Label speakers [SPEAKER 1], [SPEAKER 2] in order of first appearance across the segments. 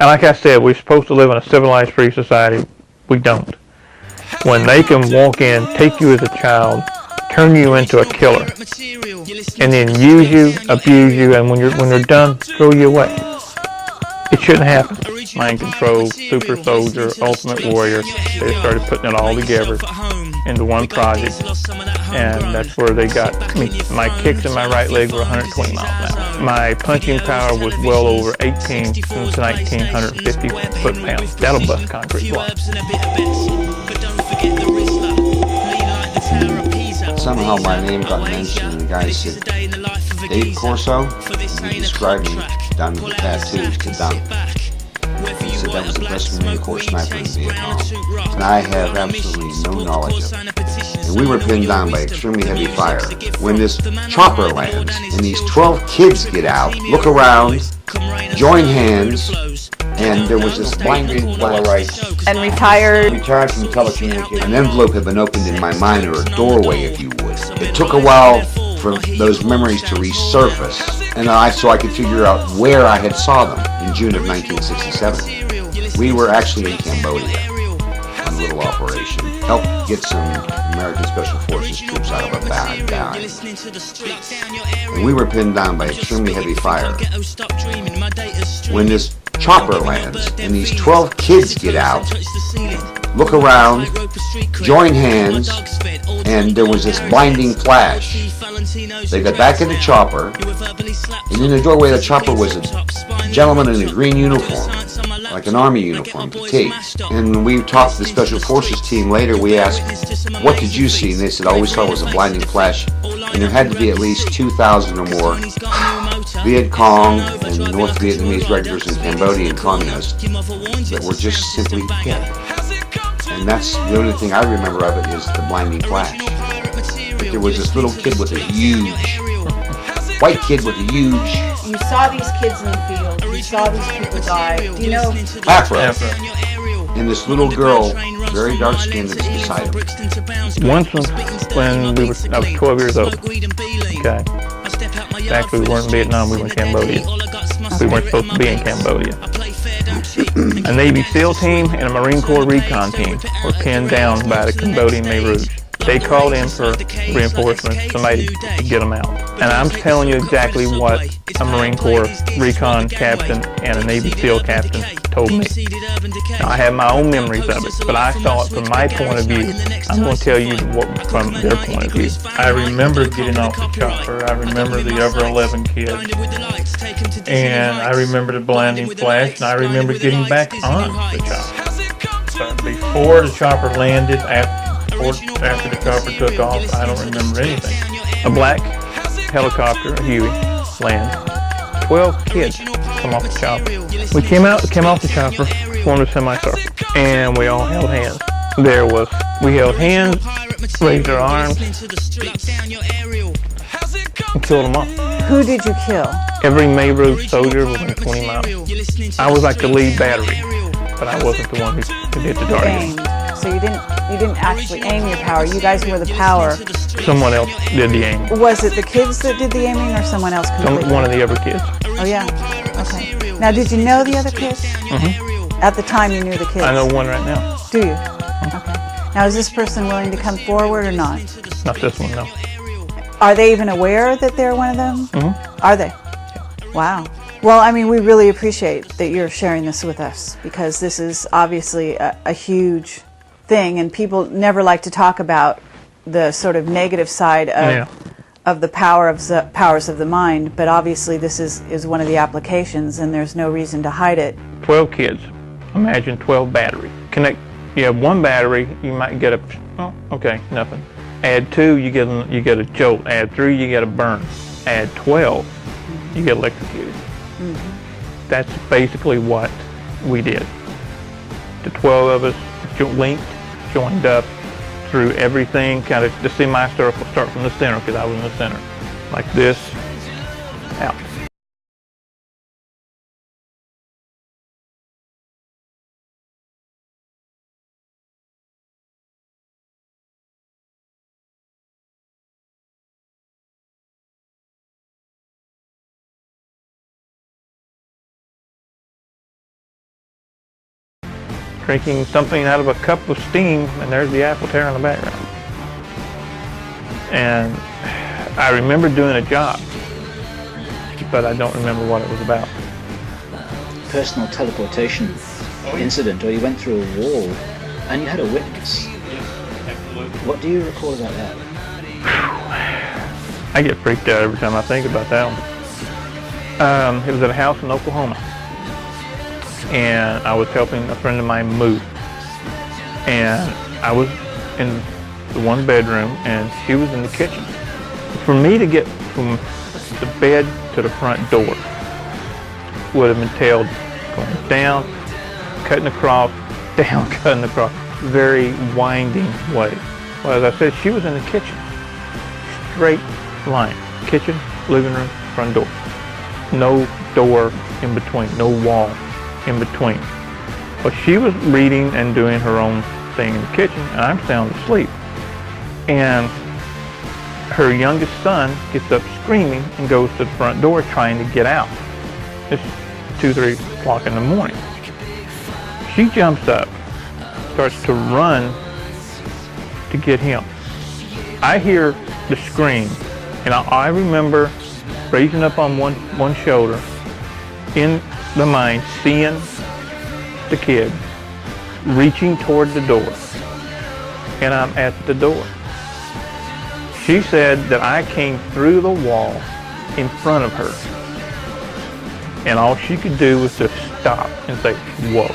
[SPEAKER 1] And like I said, we're supposed to live in a civilized, free society. We don't. When they can walk in, take you as a child, turn you into a killer, and then use you, abuse you, and when they're done, throw you away. It shouldn't happen. Mind control, super soldier, ultimate warrior. They started putting it all together into one project, and that's where they got me. My kicks in my right leg were 120 miles an hour. My punching power was well over 18 to 1,950 foot-pounds. That'll bust concrete blocks.
[SPEAKER 2] Somehow my name got mentioned, and the guy said, Dave Corso, he described me down to the tattoos to Don. He said that was the best Marine Corps sniper in Vietnam. And I have absolutely no knowledge of it. And we were pinned down by extremely heavy fire. When this chopper lands, and these 12 kids get out, look around, join hands, and there was this blinding flash.
[SPEAKER 3] And retired.
[SPEAKER 2] Retired from telecommunications. An envelope had been opened in my mind, or a doorway, if you would. It took a while for those memories to resurface, and so I could figure out where I had saw them in June of 1967. We were actually in Cambodia on a little operation, helped get some American Special Forces troops out of a bad valley. And we were pinned down by extremely heavy fire. When this chopper lands, and these 12 kids get out, look around, join hands, and there was this blinding flash. They got back in the chopper, and in the doorway of the chopper was a gentleman in a green uniform, like an army uniform, fatigue. And we talked to the Special Forces team later. We asked, what did you see? And they said, all we saw was a blinding flash, and there had to be at least 2,000 or more Viet Cong and North Vietnamese regulars and Cambodian communists that were just simply dead. And that's the only thing I remember of it is the blinding flash. But there was this little kid with a huge, white kid with a huge...
[SPEAKER 3] You saw these kids in the field. You saw these people die. Do you know?
[SPEAKER 2] Afro. And this little girl, very dark-skinned, that was beside him.
[SPEAKER 1] Once when I was 12 years old. Okay. Actually, we weren't in Vietnam, we were in Cambodia. We weren't supposed to be in Cambodia. A Navy SEAL team and a Marine Corps recon team were pinned down by the Cambodian Khmer Rouge. They called in for reinforcements, somebody to get them out. And I'm telling you exactly what a Marine Corps recon captain and a Navy SEAL captain told me. Now, I have my own memories of it, but I saw it from my point of view. I'm going to tell you from their point of view. I remember getting off the chopper. I remember the other 11 kids. And I remember the blinding flash, and I remember getting back on the chopper. So before the chopper landed, after the chopper took off, I don't remember anything. A black helicopter, a Huey, lands. 12 kids come off the chopper. We came off the chopper, formed a semicircle, and we all held hands. We held hands, raised our arms, and killed them all.
[SPEAKER 3] Who did you kill?
[SPEAKER 1] Every Khmer Rouge soldier within 20 miles. I was like the lead battery, but I wasn't the one who did the targeting.
[SPEAKER 3] So you didn't actually aim your power. You guys were the power.
[SPEAKER 1] Someone else did the aiming.
[SPEAKER 3] Was it the kids that did the aiming, or someone else completely?
[SPEAKER 1] One of the other kids.
[SPEAKER 3] Oh yeah. Okay. Now, did you know the other kids?
[SPEAKER 1] Mm-hmm.
[SPEAKER 3] At the time, you knew the kids.
[SPEAKER 1] I know one right now.
[SPEAKER 3] Do you? Okay. Now, is this person willing to come forward or not?
[SPEAKER 1] Not this one, no.
[SPEAKER 3] Are they even aware that they're one of them?
[SPEAKER 1] Mm-hmm.
[SPEAKER 3] Are they? Yeah. Wow. Well, I mean, we really appreciate that you're sharing this with us, because this is obviously a huge thing, and people never like to talk about the sort of negative side of the powers of the mind, but obviously this is one of the applications, and there's no reason to hide it.
[SPEAKER 1] 12 kids. Imagine 12 batteries. You have one battery, you might get nothing. Add 2, you get a jolt. Add 3, you get a burn. Add 12, you get electrocuted. Mm-hmm. That's basically what we did. The 12 of us linked, joined up through everything, kind of the semicircle, start from the center, because I was in the center, like this, out. drinking something out of a cup of steam, and there's the apple tear in the background. And I remember doing a job, but I don't remember what it was about.
[SPEAKER 4] Personal teleportation incident, or you went through a wall and you had a witness. What do you recall about that?
[SPEAKER 1] I get freaked out every time I think about that one. It was at a house in Oklahoma, and I was helping a friend of mine move. And I was in the one bedroom, and she was in the kitchen. For me to get from the bed to the front door would have entailed going down, cutting across, down, cutting across. Very winding way. Well, as I said, she was in the kitchen. Straight line. Kitchen, living room, front door. No door in between. No wall in between. Well, she was reading and doing her own thing in the kitchen, and I'm sound asleep. And her youngest son gets up screaming and goes to the front door trying to get out. It's 2, 3 o'clock in the morning. She jumps up, starts to run to get him. I hear the scream, and I remember raising up on one shoulder, in the mind, seeing the kid reaching toward the door, and I'm at the door. She said that I came through the wall in front of her, and all she could do was just stop and say, whoa.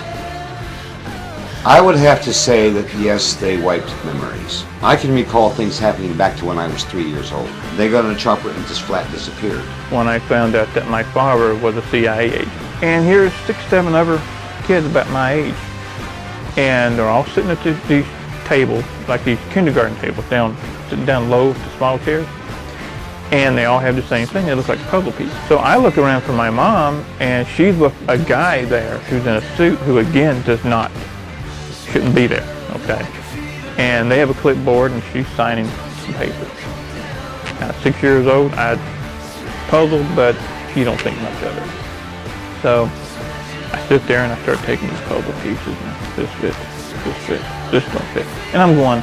[SPEAKER 2] I would have to say that yes, they wiped memories. I can recall things happening back to when I was 3 years old. They got on a chopper and just flat disappeared.
[SPEAKER 1] When I found out that my father was a CIA agent. And here's 6, 7 other kids about my age. And they're all sitting at these tables, like these kindergarten tables, sitting down low to small chairs. And they all have the same thing. They look like puzzle pieces. So I look around for my mom, and she's with a guy there who's in a suit who, again, shouldn't be there, okay? And they have a clipboard, and she's signing some papers. At 6 years old, I puzzled, but you don't think much of it. So I sit there and I start taking these puzzle pieces, and this fits, this don't fit. And I'm going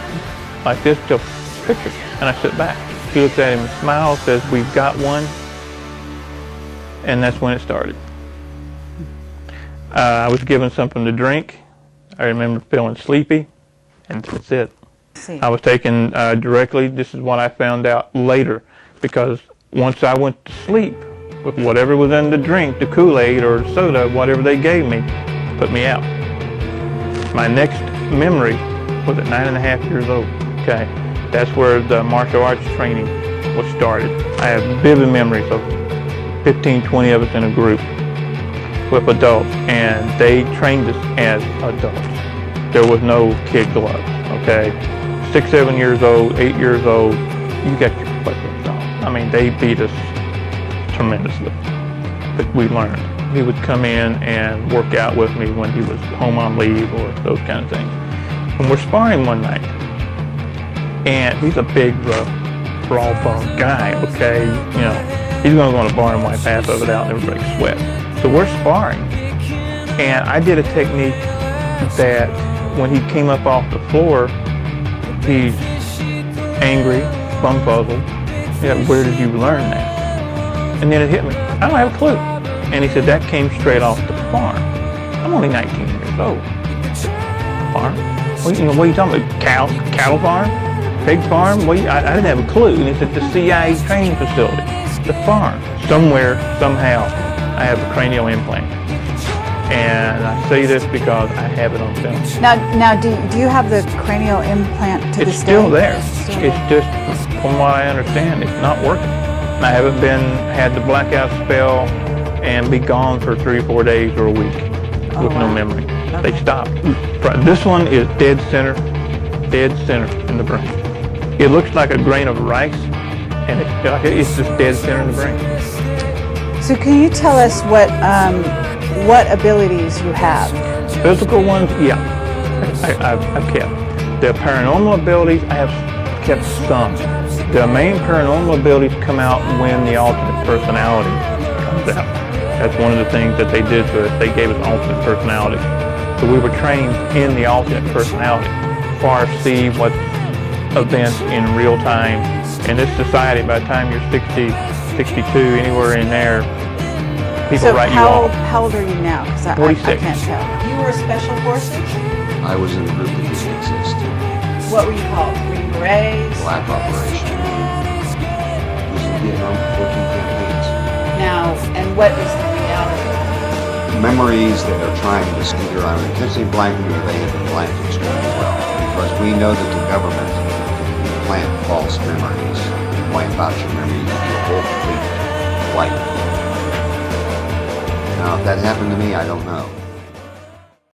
[SPEAKER 1] like this till picture, and I sit back. She looks at him and smiles, says, we've got one, and that's when it started. I was given something to drink. I remember feeling sleepy, and that's it. I was taken directly. This is what I found out later, because once I went to sleep with whatever was in the drink, the Kool-Aid or soda, whatever they gave me, put me out. My next memory was at 9.5 years old. Okay, that's where the martial arts training was started. I have vivid memories of 15, 20 of us in a group with adults, and they trained us as adults. There was no kid glove, okay? 6, 7 years old, 8 years old, you got your weapons on. I mean, they beat us tremendously, but we learned. He would come in and work out with me when he was home on leave or those kind of things. And we're sparring one night, and he's a big, rough, raw bone guy, okay? You know, he's going to go in a bar and wipe half of it out and everybody sweat. So we're sparring, and I did a technique that when he came up off the floor, he's angry, bumfuzzled. Yeah, where did you learn that? And then it hit me. I don't have a clue. And he said, that came straight off the farm. I'm only 19 years old. Farm? What are you talking about? Cattle farm? Pig farm? I didn't have a clue. And he said, the CIA training facility. The farm. Somewhere, somehow, I have a cranial implant. And I say this because I have it on film.
[SPEAKER 3] Now, do you have the cranial implant to this day?
[SPEAKER 1] It's still there. It's just, from what I understand, it's not working. I haven't had the blackout spell and be gone for 3 or 4 days or a week with no memory. Okay. They stopped. This one is dead center in the brain. It looks like a grain of rice, and it's just dead center in the brain.
[SPEAKER 3] So can you tell us what abilities you have?
[SPEAKER 1] Physical ones, yeah, I've kept. The paranormal abilities, I have kept some. The main paranormal abilities come out when the alternate personality comes out. That's one of the things that they did to us. They gave us alternate personality. So we were trained in the alternate personality, far see what events in real time. In this society, by the time you're 60, 62, anywhere in there, people
[SPEAKER 3] So
[SPEAKER 1] write you off.
[SPEAKER 3] how old are you now? Because I
[SPEAKER 1] 46.
[SPEAKER 3] can't tell.
[SPEAKER 5] You were Special Forces?
[SPEAKER 2] I was in a group that didn't exist.
[SPEAKER 5] What were you called? Green Berets?
[SPEAKER 2] Black Operation. It was in Vietnam 14 campaigns.
[SPEAKER 5] Now, and what is the reality?
[SPEAKER 2] Memories that are trying to either I'm intentionally blanking or they have been blanked extremely well. Because we know that the government can plant false memories, wipe out your memory, you do a whole complete wipe. Now, if that happened to me, I don't know.